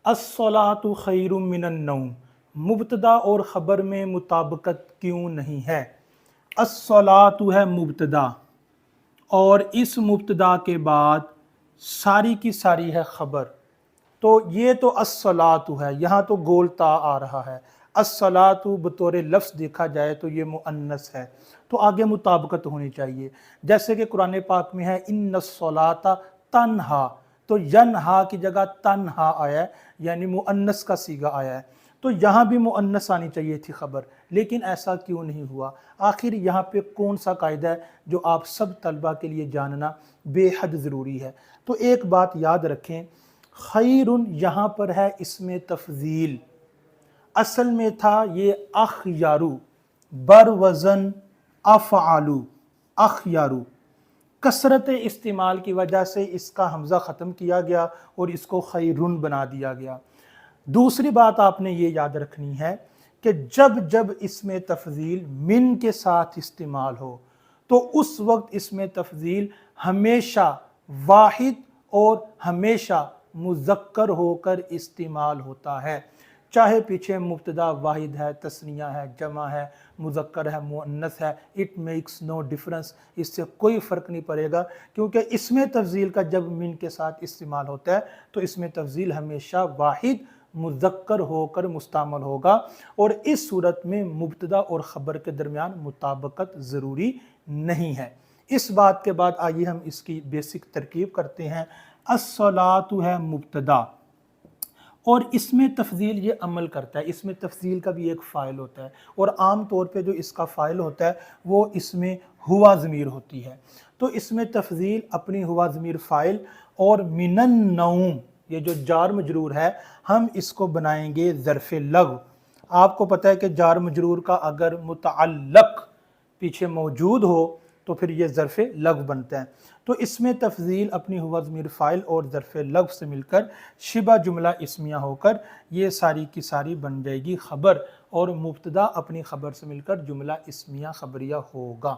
अस्सलातु खैरुम मिनन नौम, मुब्तदा और ख़बर में मुताबकत क्यों नहीं है। अस्सलातु है मुब्तदा और इस मुब्तदा के बाद सारी की सारी है ख़बर। तो ये तो अस्सलातु है, यहाँ तो गोलता आ रहा है। अस्सलातु बतौर लफ्ज़ देखा जाए तो ये मुअन्नस है, तो आगे मुताबकत होनी चाहिए। जैसे कि कुरान पाक में है इन्नस्सलाता तन्हा, तो यन्हा की जगह तन्हा आया है, यानी मुअन्नस का सीगा आया है। तो यहाँ भी मुअन्नस आनी चाहिए थी ख़बर, लेकिन ऐसा क्यों नहीं हुआ। आखिर यहाँ पे कौन सा कायदा है जो आप सब तलबा के लिए जानना बेहद ज़रूरी है। तो एक बात याद रखें, खैरुन यहाँ पर है इसमें तफजील, असल में था ये अखयारू, बर वज़न अफ़आलू, अखयारू। कसरत इस्तेमाल की वजह से इसका हमज़ा ख़त्म किया गया और इसको खैरुन बना दिया गया। दूसरी बात आपने ये याद रखनी है कि जब जब इसमें तफजील मिन के साथ इस्तेमाल हो तो उस वक्त इसमें तफजील हमेशा वाहिद और हमेशा मुज़क्कर होकर इस्तेमाल होता है। चाहे पीछे मुब्तदा वाहिद है, तस्निया है, जमा है, मुज़क्कर है, मुअन्नस है, इट मेक्स नो डिफरेंस, इससे कोई फ़र्क नहीं पड़ेगा, क्योंकि इसमें तफजील का जब मिन के साथ इस्तेमाल होता है तो इसमें तफजील हमेशा वाहिद मुज़क्कर होकर मुस्तामल होगा और इस सूरत में मुब्तदा और ख़बर के दरमियान मुताबकत ज़रूरी नहीं है। इस बात के बाद आइए हम इसकी बेसिक तरकीब करते हैं। अस्सलातु है मुब्तदा और इसमें तफजील ये अमल करता है, इसमें तफजील का भी एक फ़ाइल होता है और आम तौर पे जो इसका फ़ाइल होता है वो इसमें हुआ ज़मीर होती है। तो इसमें तफजील अपनी हुआ ज़मीर फ़ाइल और मिनन नौम, ये जो जार मजरूर है, हम इसको बनाएंगे ज़र्फ़े लग़्व। आपको पता है कि जार मजरूर का अगर मुतअल्लक़ पीछे मौजूद हो तो फिर ये ज़र्फ़े लग़्व बनता है। तो इसमें तफजील अपनी हुआ ज़मीर फ़ाइल और ज़र्फ़े लग़्व से मिलकर शिबा जुमला इस्मिया होकर ये सारी की सारी बन जाएगी ख़बर और मुब्तदा अपनी ख़बर से मिलकर जुमला इस्मिया ख़बरिया होगा।